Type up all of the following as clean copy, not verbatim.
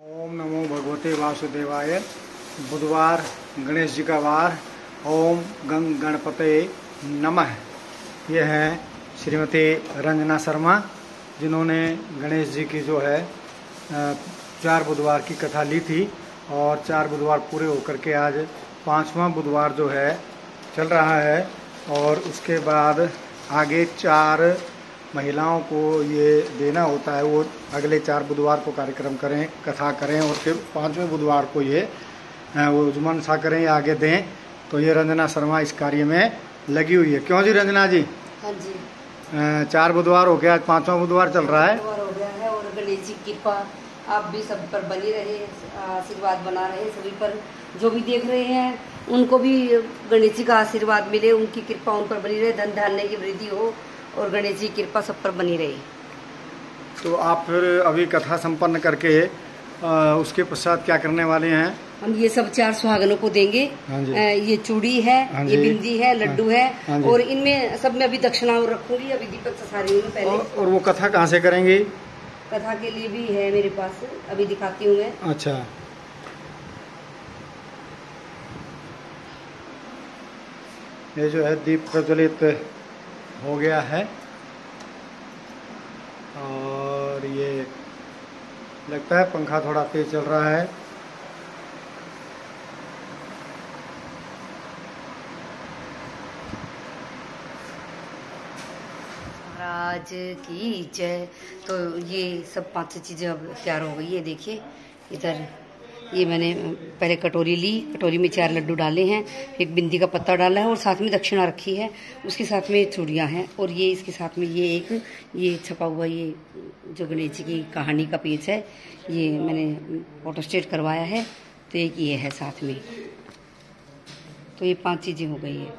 ओम नमो भगवते वासुदेवाय। बुधवार गणेश जी का वार। ओम गंग गणपते नमः। यह है श्रीमती रंजना शर्मा, जिन्होंने गणेश जी की जो है 4 बुधवार की कथा ली थी और 4 बुधवार पूरे होकर के आज 5वां बुधवार जो है चल रहा है। और उसके बाद आगे 4 महिलाओं को ये देना होता है, वो अगले 4 बुधवार को कार्यक्रम करें, कथा करें और फिर 5वें बुधवार को ये वो मनसा करें या आगे दें। तो ये रंजना शर्मा इस कार्य में लगी हुई है। क्यों जी रंजना जी? हाँ जी। 4 बुधवार हो गया, आज 5वां बुधवार चल रहा है। हो गया है और गणेश जी की कृपा आप भी सब पर बनी रहे, आशीर्वाद बना रहे सभी पर। जो भी देख रहे हैं उनको भी गणेश जी का आशीर्वाद मिले, उनकी कृपा उन पर बनी रहे, धन धान्य की वृद्धि हो और गणेश जी की कृपा सब पर बनी रही। तो आप फिर अभी कथा संपन्न करके उसके पश्चात क्या करने वाले हैं? हम ये सब 4 सुहागनों को देंगे। हाँ जी। ये चूड़ी है, ये बिंदी है, लड्डू है। हाँ और इनमें सब में अभी दक्षिणा रखूंगी, अभी दीपक ससा रही हूँ पहले। और वो कथा कहाँ से करेंगी? कथा के लिए भी है मेरे पास, अभी दिखाती हूँ मैं। अच्छा, ये जो है दीप प्रज्वलित हो गया है और ये लगता है पंखा थोड़ा तेज चल रहा है। महाराज की जय। तो ये सब 5 चीजें अब तैयार हो गई है। देखिए इधर ये मैंने पहले कटोरी ली, कटोरी में 4 लड्डू डाले हैं, एक बिंदी का पत्ता डाला है और साथ में दक्षिणा रखी है। उसके साथ में चूड़ियाँ हैं और ये इसके साथ में ये छपा हुआ ये जो गणेश जी की कहानी का पेज है, ये मैंने फोटोस्टेट करवाया है। तो एक ये है साथ में। तो ये 5 चीज़ें हो गई है,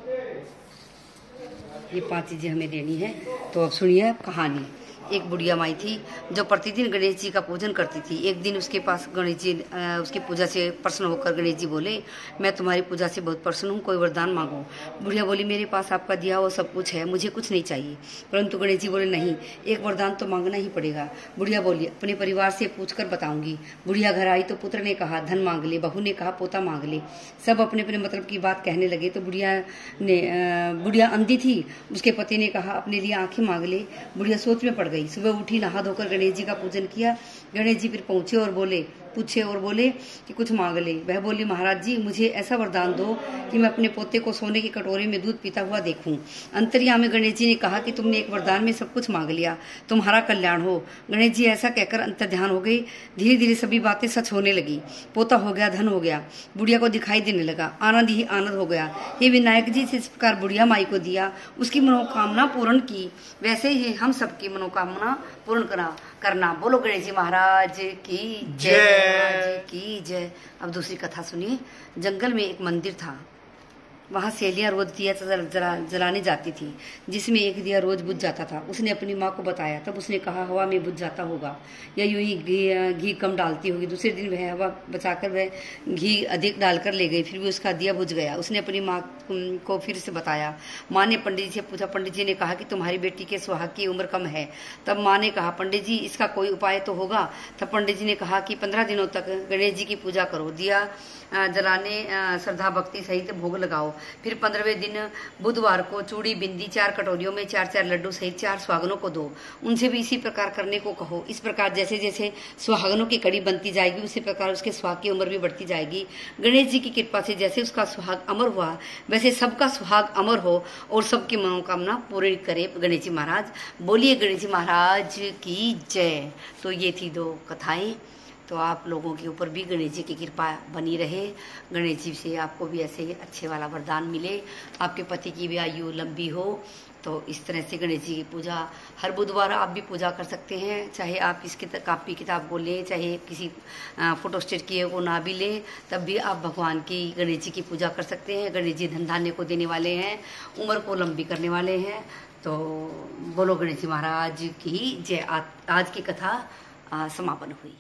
ये 5 चीज़ें हमें देनी है। तो अब सुनिए कहानी। एक बुढ़िया माई थी जो प्रतिदिन गणेश जी का पूजन करती थी। एक दिन उसके पास गणेश जी उसकी पूजा से प्रसन्न होकर गणेश जी बोले, मैं तुम्हारी पूजा से बहुत प्रसन्न हूँ, कोई वरदान मांगो। बुढ़िया बोली, मेरे पास आपका दिया हुआ सब कुछ है, मुझे कुछ नहीं चाहिए। परंतु गणेश जी बोले, नहीं, एक वरदान तो मांगना ही पड़ेगा। बुढ़िया बोली, अपने परिवार से पूछ कर बताऊंगी। बुढ़िया घर आई तो पुत्र ने कहा धन मांग ले, बहू ने कहा पोता मांग ले। सब अपने अपने मतलब की बात कहने लगे। तो बुढ़िया अंधी थी, उसके पति ने कहा अपने लिए आंखें मांग ले। बुढ़िया सोच में पड़ गई। सुबह उठी, नहा धोकर गणेश जी का पूजन किया। गणेश जी फिर पहुंचे और बोले कि कुछ मांग ले। वह बोली, महाराज जी मुझे ऐसा वरदान दो कि मैं अपने पोते को सोने की कटोरे में दूध पीता हुआ देखूं। अंतर्यामी में गणेश जी ने कहा कि तुमने एक वरदान में सब कुछ मांग लिया, तुम्हारा कल्याण हो। गणेश जी ऐसा कहकर अंतर्ध्यान हो गए। धीरे धीरे सभी बातें सच होने लगी। पोता हो गया, धन हो गया, बुढ़िया को दिखाई देने लगा, आनंद ही आनंद हो गया। हे विनायक जी, इस प्रकार बुढ़िया माई को दिया, उसकी मनोकामना पूर्ण की, वैसे ही हम सबकी मनोकामना पूर्ण करना। बोलो गणेश जी महाराज की जय की जय। अब दूसरी कथा सुनिए। जंगल में एक मंदिर था, वहाँ सहेलियाँ रोज दिया जलाने जाती थी, जिसमें एक दिया रोज बुझ जाता था। उसने अपनी माँ को बताया, तब उसने कहा हवा में बुझ जाता होगा या यूं ही घी कम डालती होगी। दूसरे दिन वह हवा बचाकर वह घी अधिक डालकर ले गई, फिर भी उसका दिया बुझ गया। उसने अपनी माँ को फिर से बताया। माँ ने पंडित जी से पूछा, पंडित जी ने कहा कि तुम्हारी बेटी के सुहाग की उम्र कम है। तब माँ ने कहा, पंडित जी इसका कोई उपाय तो होगा। तब पंडित जी ने कहा कि 15 दिनों तक गणेश जी की पूजा करो, दिया जलाने श्रद्धा भक्ति सहित भोग लगाओ। फिर 15वें दिन बुधवार को चूड़ी बिंदी 4 कटोरियों में 4-4 लड्डू सहित 4 सुहागनों को दो। उनसे भी इसी प्रकार करने को कहो। इस प्रकार जैसे जैसे सुहागनों की कड़ी बनती जाएगी, उसी प्रकार उसके सुहाग की उम्र भी बढ़ती जाएगी। गणेश जी की कृपा से जैसे उसका सुहाग अमर हुआ, वैसे सबका सुहाग अमर हो और सबकी मनोकामना पूरी करे गणेश जी महाराज। बोलिए गणेश जी महाराज की जय। तो ये थी 2 कथाएं। तो आप लोगों के ऊपर भी गणेश जी की कृपा बनी रहे, गणेश जी से आपको भी ऐसे ही अच्छे वाला वरदान मिले, आपके पति की भी आयु लंबी हो। तो इस तरह से गणेश जी की पूजा हर बुधवार आप भी पूजा कर सकते हैं। चाहे आप इसकी कापी किताब को लें, चाहे किसी फोटोस्टेट किए को ना भी लें, तब भी आप भगवान की गणेश जी की पूजा कर सकते हैं। गणेश जी धन धान्य को देने वाले हैं, उम्र को लंबी करने वाले हैं। तो बोलो गणेश जी महाराज की जय। आज की कथा समापन हुई।